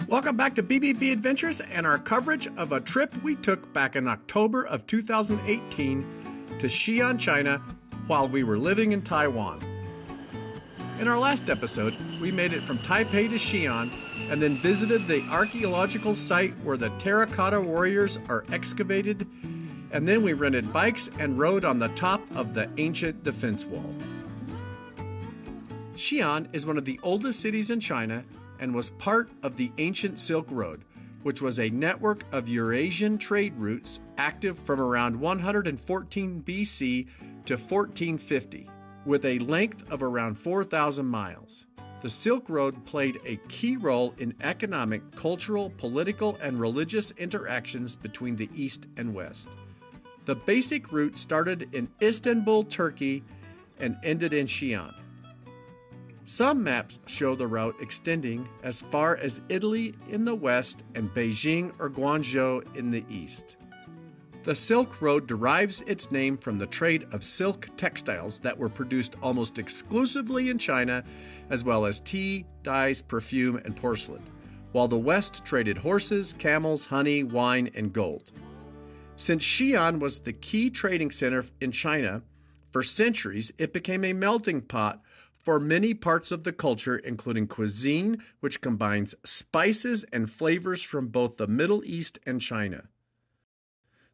Welcome back to BBB Adventures and our coverage of a trip we took back in October of 2018 to Xi'an, China, while we were living in Taiwan. In our last episode, we made it from Taipei to Xi'an and then visited the archaeological site where the terracotta warriors are excavated, and then we rented bikes and rode on the top of the ancient defense wall. Xi'an is one of the oldest cities in China and was part of the ancient Silk Road, which was a network of Eurasian trade routes active from around 114 BC to 1450, with a length of around 4,000 miles. The Silk Road played a key role in economic, cultural, political, and religious interactions between the East and West. The basic route started in Istanbul, Turkey, and ended in Xi'an. Some maps show the route extending as far as Italy in the west and Beijing or Guangzhou in the east. The Silk Road derives its name from the trade of silk textiles that were produced almost exclusively in China, as well as tea, dyes, perfume, and porcelain, while the West traded horses, camels, honey, wine, and gold. Since Xi'an was the key trading center in China, for centuries it became a melting pot for many parts of the culture, including cuisine, which combines spices and flavors from both the Middle East and China.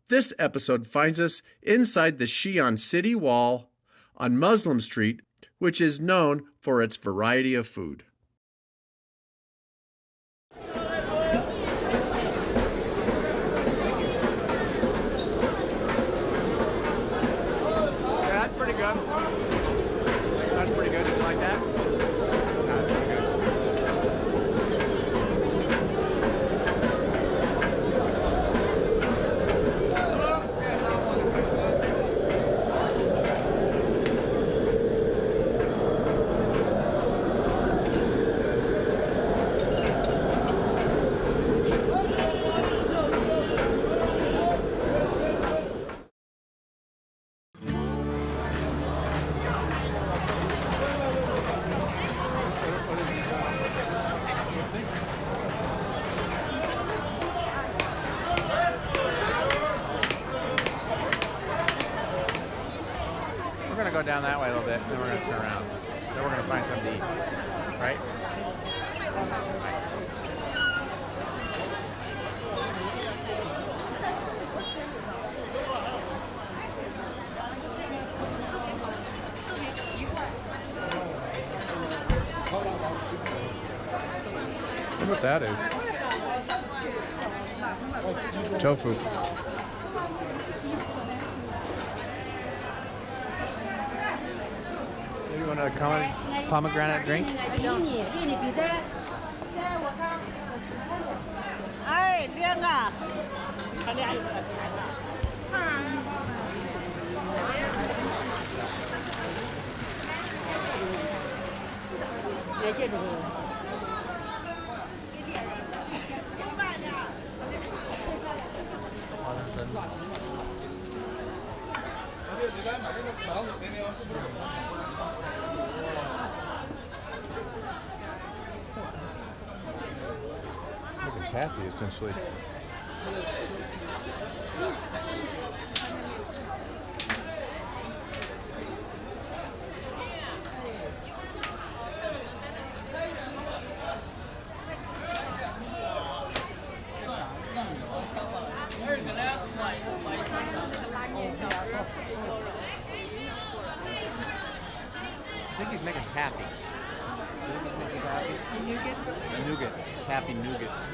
This episode finds us inside the Xi'an city wall on Muslim Street, which is known for its variety of food. Yeah, that's pretty good. That's pretty good. Did you like that? No, that's pretty good. We're going to go down that way a little bit, and then we're going to turn around. Then we're going to find something to eat, right? Look what that is. Tofu. You want a pomegranate drink? Like a taffy, essentially. I think he's making taffy. Nougats. Taffy nougats.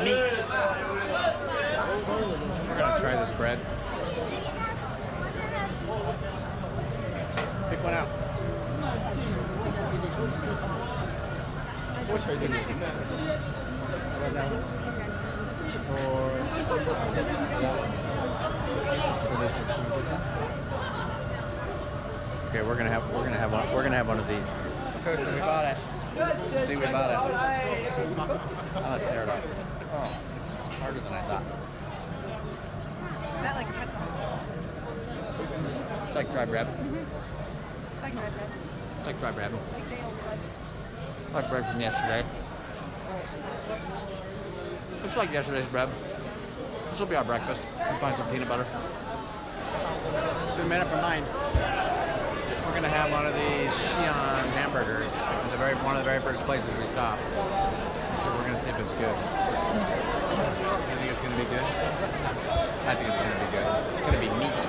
Meat. We're gonna try this bread. Pick one out. Which way is it? How about that one? Or this one? Okay, we're gonna have one of these. So we bought it. See, we bought it. I'm gonna tear it up. Oh, it's harder than I thought. Is that like a pretzel? It's like dry bread. It's like red bread. It's like dry bread. Like day old bread. Like bread from yesterday. It's like yesterday's bread. This will be our breakfast. We'll find some peanut butter. So we made up our mind. We're gonna have one of these Xi'an hamburgers at one of the very first places we stop. So we're gonna see if it's good. You think it's gonna be good? I think it's gonna be good. It's gonna be meat.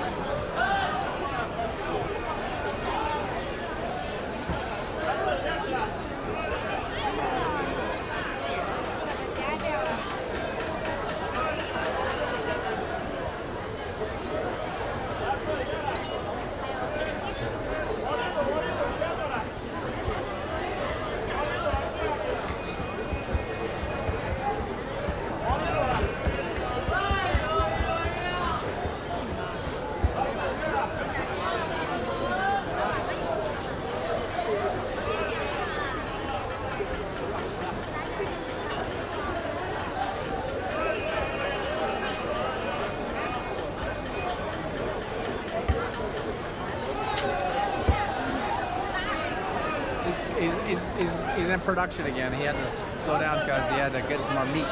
He's in production again. He had to slow down because he had to get some more meat.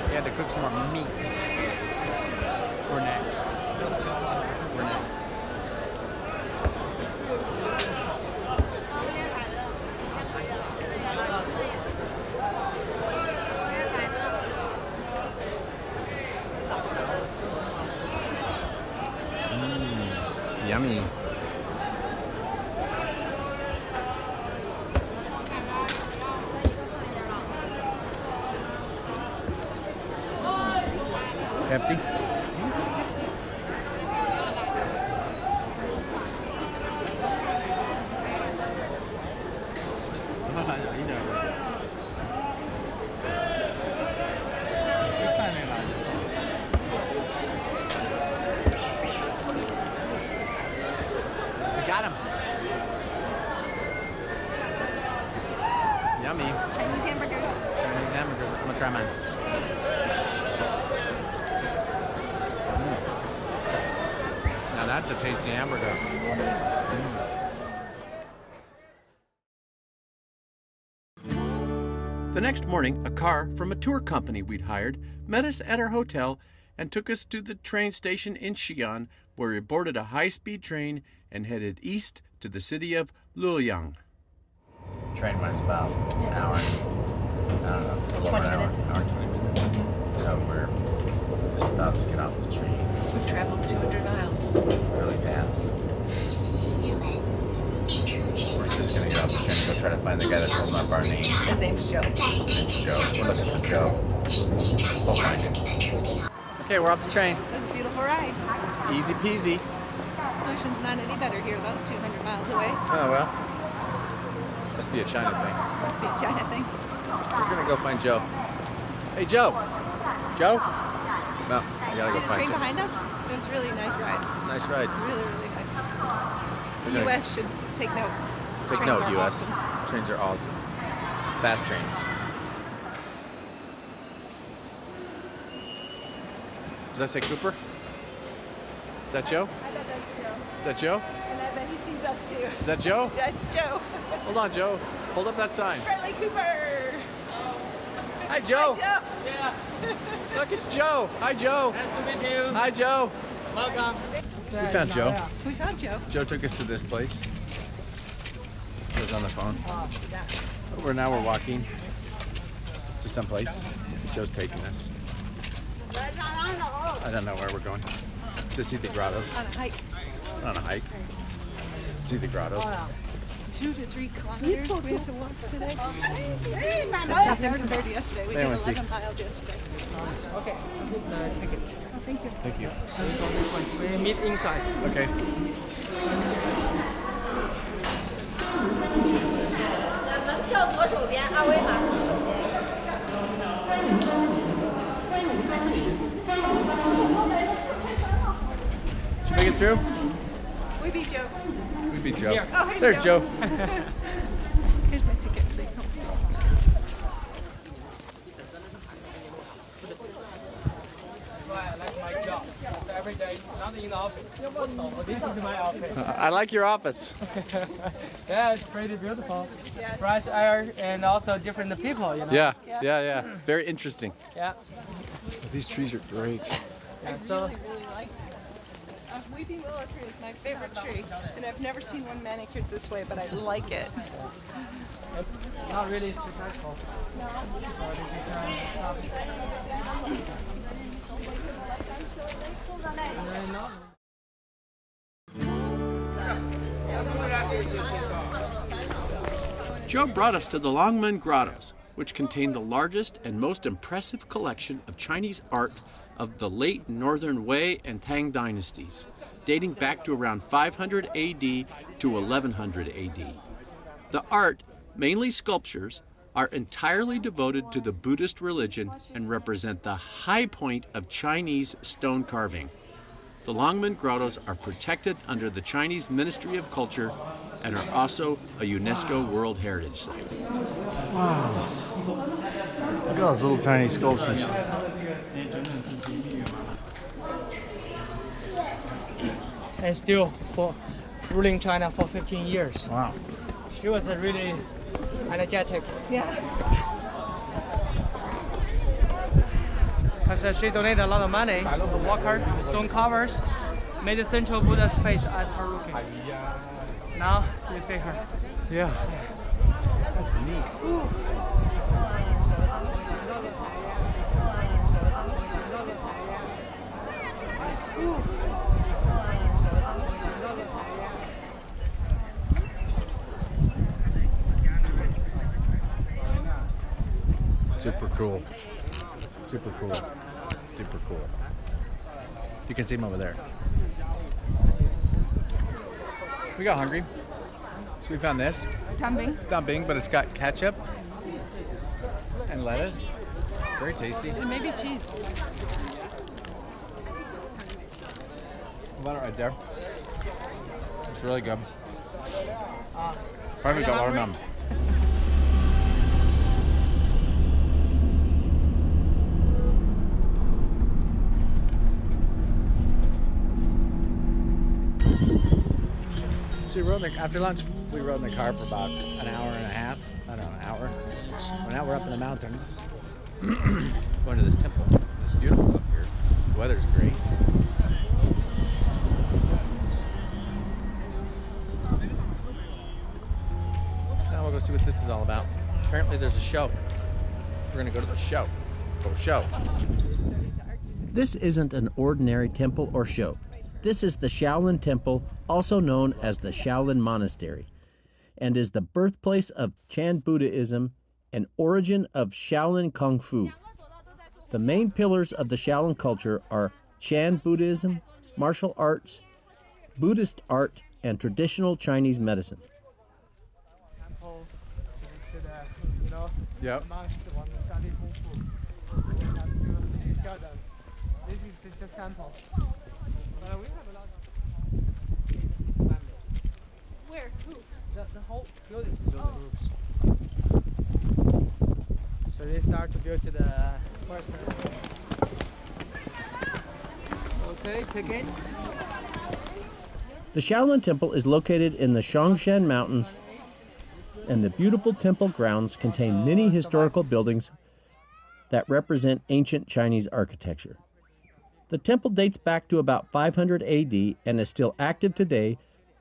He had to cook some more meat. We're next. We're next. Yummy. Hefty. We got him. Yummy. Chinese hamburgers. Chinese hamburgers. I'm gonna try mine. Now that's a tasty hamburger. The next morning, a car from a tour company we'd hired met us at our hotel and took us to the train station in Xi'an, where we boarded a high-speed train and headed east to the city of Luoyang. Train was about an hour. I don't know. 20 minutes. An hour, 20 minutes. So we're just about to get off the train. We've traveled 200 miles. Really fast. We're just gonna get off the train and go try to find the guy that's holding up our name. His name's Joe. His name's Joe. We're looking for Joe. We'll find him. Okay, we're off the train. It was a beautiful ride. It's easy peasy. Ocean's not any better here though, 200 miles away. Oh well. Must be a China thing. Must be a China thing. We're gonna go find Joe. Hey Joe! Joe? No, we gotta See go the find train Joe. behind us? It was really a nice ride. It's a nice ride. Really, really nice. The Okay. U.S. should take note. Take Trains note, are US. awesome. Trains are awesome. Fast trains. Does that say Cooper? Is that Joe? I bet that's Joe. Is that Joe? And I bet he sees us too. Is that Joe? Yeah, it's Joe. Hold on, Joe. Hold up that sign. Bradley Cooper. Hi, Joe. Hi, Joe. Yeah, Look, it's Joe. Hi, Joe. nice to meet you. Hi, Joe. Welcome. We found Joe. We found Joe. Joe took us to this place. Joe's on the phone. Now we're walking to someplace. Joe's taking us. I don't know where we're going. To see the grottos. On a hike. On a hike. To see the grottos. 2 to 3 kilometers we have to walk today. That's nothing compared to yesterday. We Hey, did Lindsay. 11 miles yesterday. Okay, just with the ticket. Oh, thank you. Thank you. So we go this way. We meet inside. Okay. 门票左手边，二维码左手边。 Did you make it through? We beat Joe. We beat Joe. Here. Oh, here's There's Joe. Here's my ticket. jobs. So every day, not in the office. This is my office. I like your office. Yeah, it's pretty beautiful. Fresh air and also different people, you know. Yeah. Very interesting. Yeah. These trees are great. Yeah, so Really like it. Weeping willow tree is my favorite tree, and I've never seen one manicured this way, but I like it. not really successful. So Joe brought us to the Longmen Grottoes, which contain the largest and most impressive collection of Chinese art of the late Northern Wei and Tang dynasties, dating back to around 500 AD to 1100 AD. The art, mainly sculptures, are entirely devoted to the Buddhist religion and represent the high point of Chinese stone carving. The Longmen Grottoes are protected under the Chinese Ministry of Culture and are also a UNESCO World Heritage Site. Wow. Look at those little tiny sculptures. and still for ruling China for 15 years. Wow. She was a really energetic. Yeah. Because she donated a lot of money. The worker, the stone carvers, made the central Buddha's face as her looking. Now you see her. Yeah. That's neat. Ooh. Super cool. Super cool. Super cool. You can see them over there. We got hungry, so we found this. Dumping. It's dumping, but it's got ketchup and lettuce. Very tasty. And maybe cheese. Got it right there. It's really good. Perfect watermelon. So we rode after lunch, we rode in the car for about an hour and a half. I don't know, an hour. Well, now we're up in the mountains. Going to this temple. It's beautiful up here. The weather's great. So now we'll go see what this is all about. Apparently there's a show. We're gonna go to the show. Go show. This isn't an ordinary temple or show. This is the Shaolin Temple, also known as the Shaolin Monastery, and is the birthplace of Chan Buddhism and origin of Shaolin Kung Fu. The main pillars of the Shaolin culture are Chan Buddhism, martial arts, Buddhist art, and traditional Chinese medicine. Temple to the, you know, Yep. monks want to study Kung Fu. They have to tell them, this is just temple. We have a lot of it's a family. Where? Who? The whole building. Groups. So they start to build to the first. Okay, tickets. The Shaolin Temple is located in the Shongshan Mountains, and the beautiful temple grounds contain many historical buildings that represent ancient Chinese architecture. The temple dates back to about 500 AD and is still active today,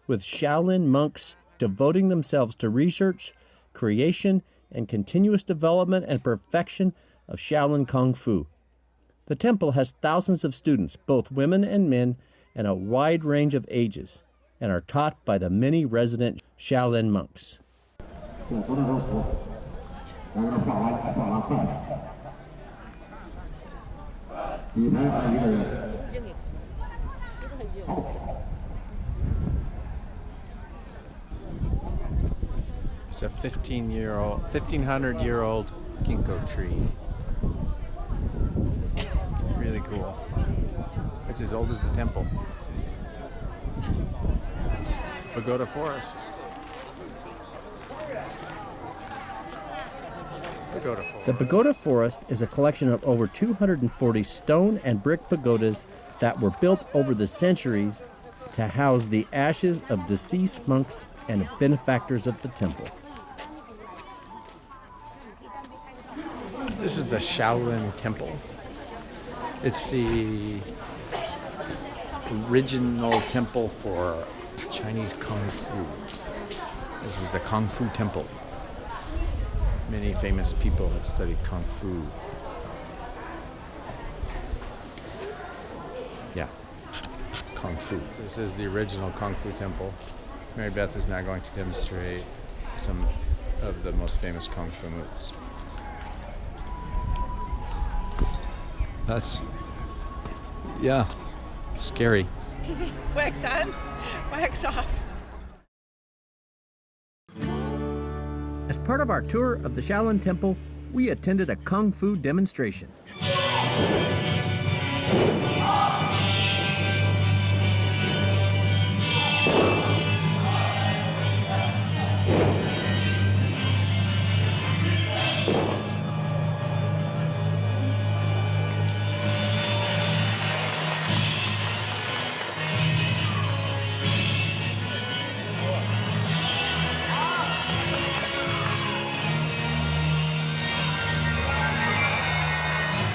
with Shaolin monks devoting themselves to research, creation, and continuous development and perfection of Shaolin Kung Fu. The temple has thousands of students, both women and men, and a wide range of ages, and are taught by the many resident Shaolin monks. It's a 1500-year-old ginkgo tree. Really cool. It's as old as the temple. Pagoda Forest. Pagoda forest. The pagoda forest is a collection of over 240 stone and brick pagodas that were built over the centuries to house the ashes of deceased monks and benefactors of the temple. This is the Shaolin Temple. It's the original temple for Chinese Kung Fu. This is the Kung Fu Temple. Many famous people have studied Kung Fu. Yeah, Kung Fu. This is the original Kung Fu Temple. Mary Beth is now going to demonstrate some of the most famous Kung Fu moves. That's, yeah, scary. Wax on, wax off. As part of our tour of the Shaolin Temple, we attended a Kung Fu demonstration.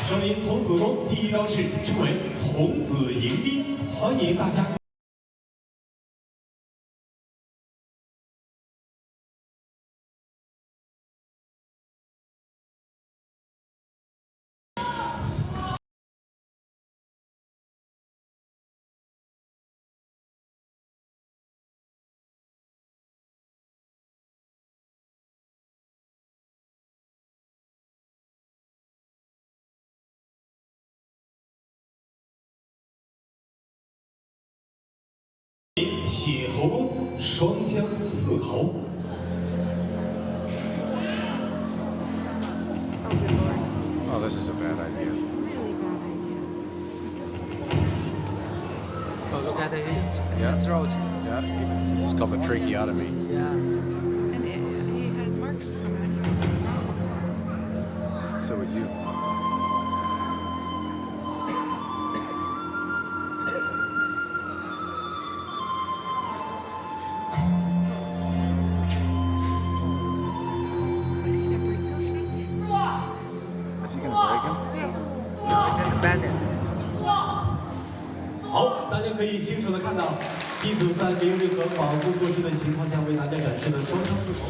说明童子功第一招式称为童子迎宾，欢迎大家。铁猴功，双相刺猴。Oh, this is a bad idea. Oh, look at his throat. Yeah, this is called a tracheotomy. Yeah. And he had marks coming out of his mouth. So would you. Was he gonna break those things? Is he gonna break him? Just abandon. 好，大家可以清楚的看到，弟子在没有任何保护措施的情况下为大家展示的双相刺猴。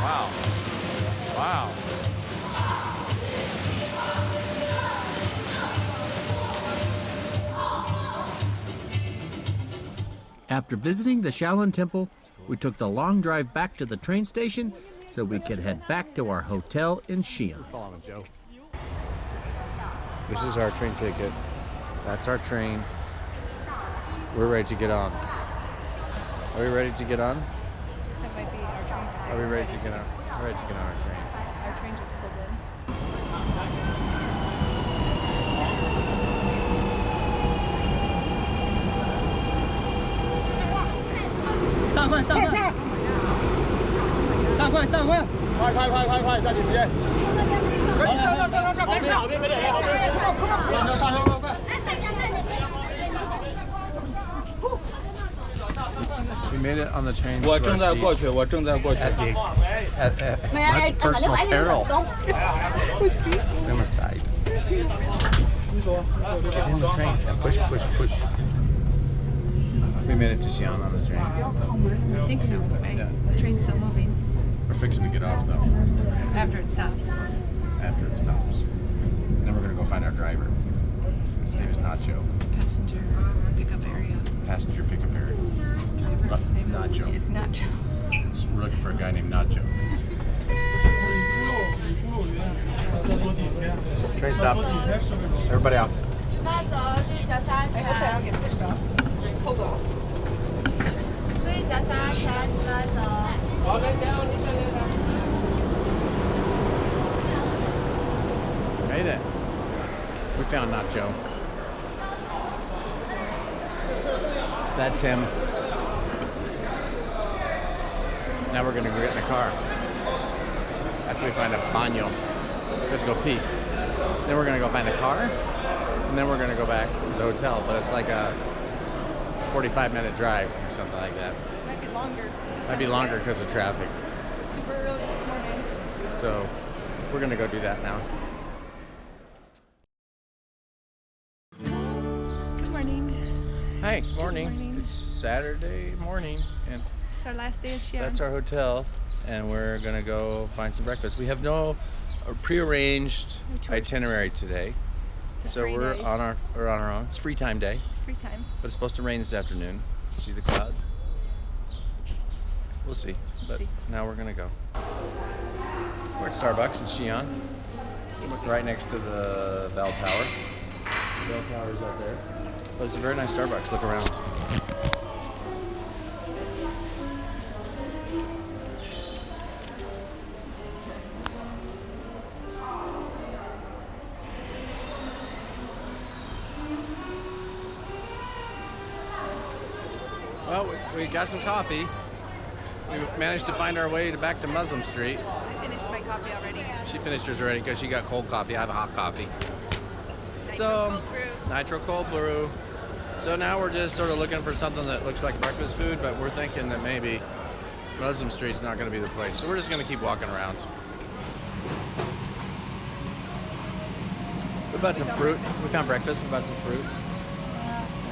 Wow. Wow. After visiting the Shaolin Temple, we took the long drive back to the train station so we could head back to our hotel in Xi'an. Follow me, Joe. This is our train ticket. That's our train. We're ready to get on. Are we ready to get on? That might be our train. Are we ready to get on? We're ready to get on our train. Our train just pulled in. We made it on the train. 我正在过去，我正在过去。 At much personal peril. We almost died. Get in the train and push, push, push. We made it to Xi'an on the train. I think so. Right? Yeah. The train's still moving We're fixing to get off though. after it stops. After it stops. And then we're gonna go find our driver. His name is Nacho. Passenger pickup area. Passenger pickup area. His name is Nacho. It's Nacho. So we're looking for a guy named Nacho. Train stop. Everybody off. 前面走，注意脚下 I hope I 安 don't get pushed off. Hold off. 全，注意脚下安全，前面走。 Made it. We found Nacho. That's him. Now we're gonna go get in the car. After we find a baño. We have to go pee. Then we're gonna go find a car. And then we're gonna go back to the hotel. But it's like a 45-minute drive or something like that. Might be longer. Might be longer because of traffic. Super early this morning. So we're gonna go do that now. Good morning. Hi, morning. morning. It's Saturday morning, and It's our last day at Xi'an. that's our hotel, and we're gonna go find some breakfast. We have no prearranged No tours. itinerary today, It's a so free we're day. on our own. It's free time day, Free time. but it's supposed to rain this afternoon. See the clouds? We'll see. But see. now we're gonna go. We're at Starbucks in Xi'an, right next to the bell tower. The bell tower's up there. But it's a very nice Starbucks. Look around. Well, we got some coffee. We managed to find our way back to Muslim Street. I finished my coffee already. She finished hers already because she got cold coffee. I have a hot coffee. Nitro cold brew. So now we're just sort of looking for something that looks like breakfast food, but we're thinking that maybe Muslim Street's not going to be the place. So we're just going to keep walking around. We bought some fruit. We found breakfast. We bought some fruit.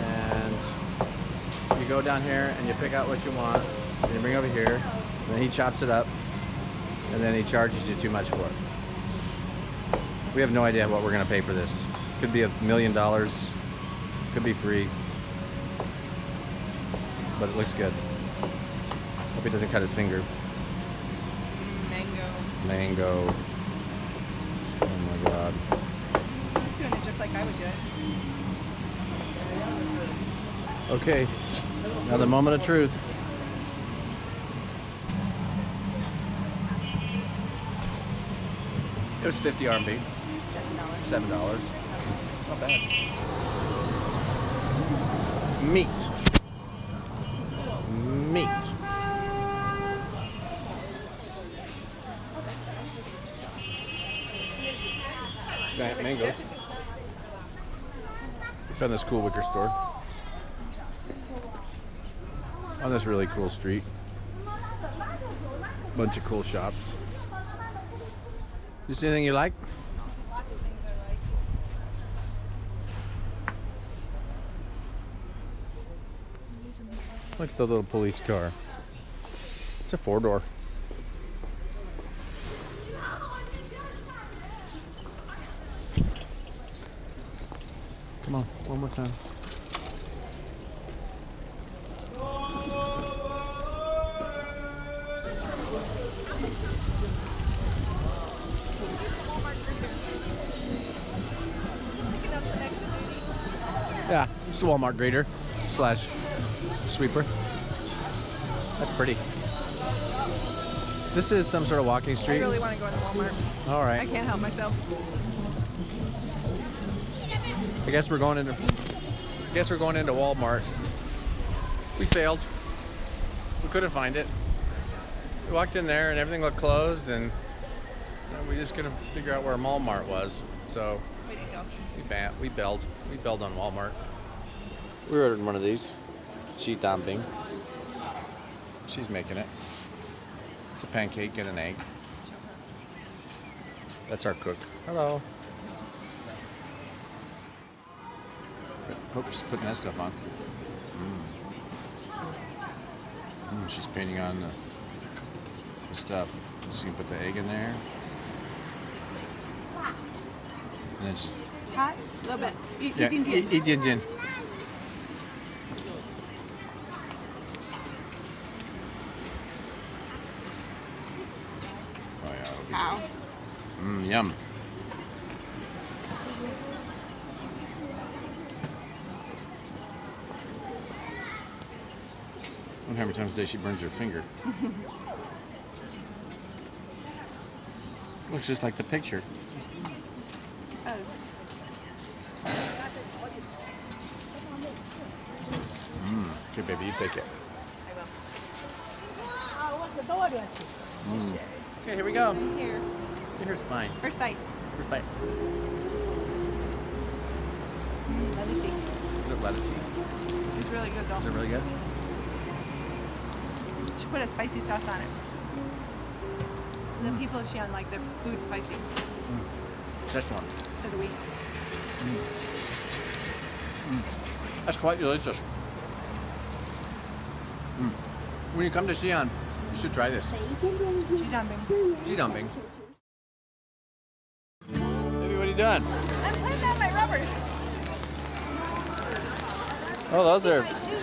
And you go down here and you pick out what you want. And you bring it over here. And then he chops it up. And then he charges you too much for it. We have no idea what we're going to pay for this. Could be $1 million. Could be free. But it looks good. Hope he doesn't cut his finger. Mango. Oh my god. He's doing it just like I would do it. Okay. Now the moment of truth. It was 50 RMB. $7. Not bad. Meat. Giant mangoes. We found this cool wicker store on this really cool street. Bunch of cool shops. You see anything you like? Look at the little police car. It's a 4-door. Come on, one more time. Yeah, it's a Walmart grader slash sweeper. That's pretty. This is some sort of walking I street. really want to go into Walmart. All right. I can't help myself. I guess we're going into Walmart. We failed. We couldn't find it. We walked in there and everything looked closed, and we just couldn't figure out where Walmart was. So Way to go. we bailed. We bailed on Walmart. We ordered one of these. Xi'an China. She's making it. It's a pancake and an egg. That's our cook. Hello. Oh, she's putting that stuff on. She's painting on the stuff. So you can put the egg in there. And then just, Hot? A little bit. yeah, 一点点. Oh yeah. Ow. Yum. I wonder how many times a day she burns her finger. Looks just like the picture. It does. Okay, baby, you take it. Okay, here we go. Here. Here's fine. First bite. First bite. Let me see. Is it lettucey? It's really good though. Is it really good? Should put a spicy sauce on it. The people of Xi'an like their food spicy. Szechuan. So do we. That's quite delicious. When you come to Xi'an, you should try this. Jidanbing. Baby, what are you doing? I'm putting on my rubbers. Oh,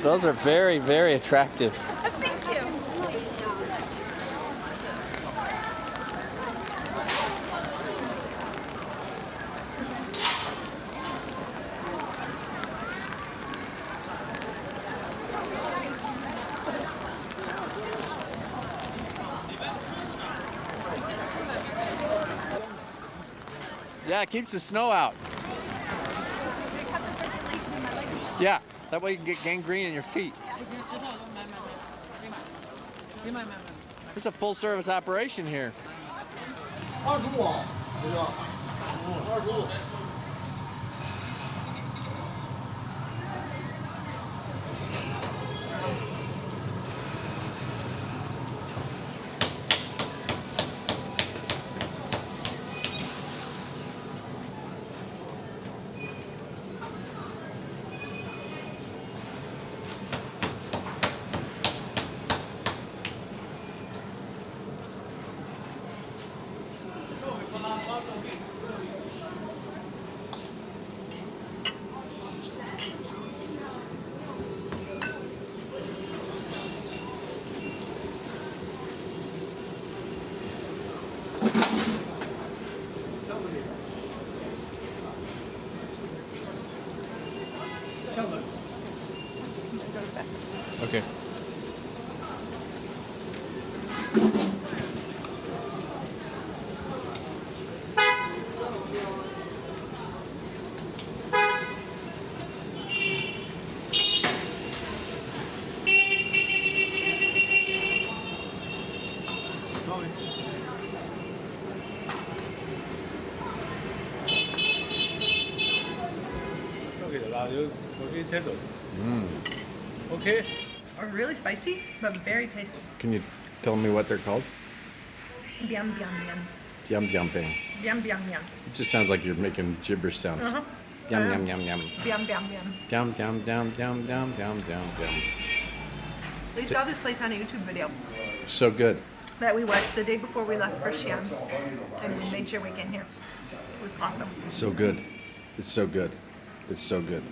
those are very, very attractive. Thank you. Yeah, it keeps the snow out. Cut the circulation in my legs. Yeah, that way you can get gangrene in your feet. It's a full service operation here. Okay. Okay. Or really spicy, but very tasty. Can you tell me what they're called? Biam biam biam. Yum yum bang. Biam biam biam. It just sounds like you're making gibberish sounds. Yum yum yum yum. Biam biam biam. Yum yum yum yum yum yum yum yum. We saw this place on a YouTube video So good. that we watched the day before we left for Xi'an, and we made sure we came here. It was awesome. It's so good. It's so good. It's so good.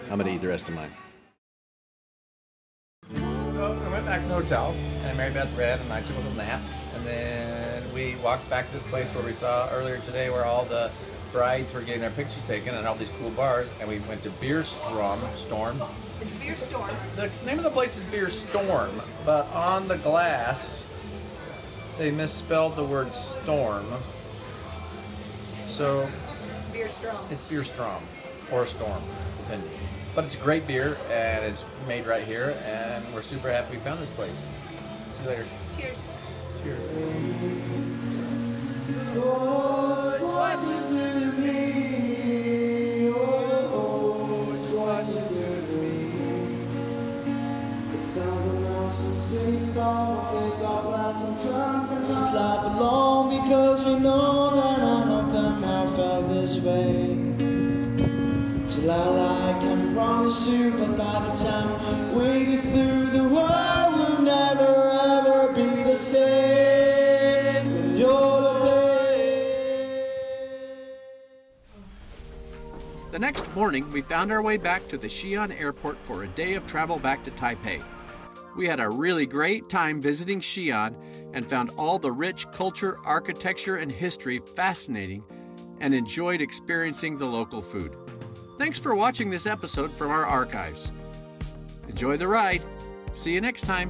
I'm gonna eat the rest of mine. So I went back to the hotel, and Mary Beth read, and I took a little nap, and then we walked back to this place where we saw earlier today, where all the brides were getting their pictures taken, and all these cool bars, and we went to Beer Storm. It's Beer Storm. The name of the place is Beer Storm, but on the glass they misspelled the word storm. So It's Beer Storm. it's Beer Storm or Storm, depending. But it's a great beer, and it's made right here, and we're super happy we found this place. See you later. Cheers. Cheers. Just laugh along because we know that none of them have felt this way. Till I can promise you, but by the time we get through, the world will never ever be the same. When you're to blame. The next morning, we found our way back to the Xi'an airport for a day of travel back to Taipei. We had a really great time visiting Xi'an and found all the rich culture, architecture, and history fascinating, and enjoyed experiencing the local food. Thanks for watching this episode from our archives. Enjoy the ride. See you next time.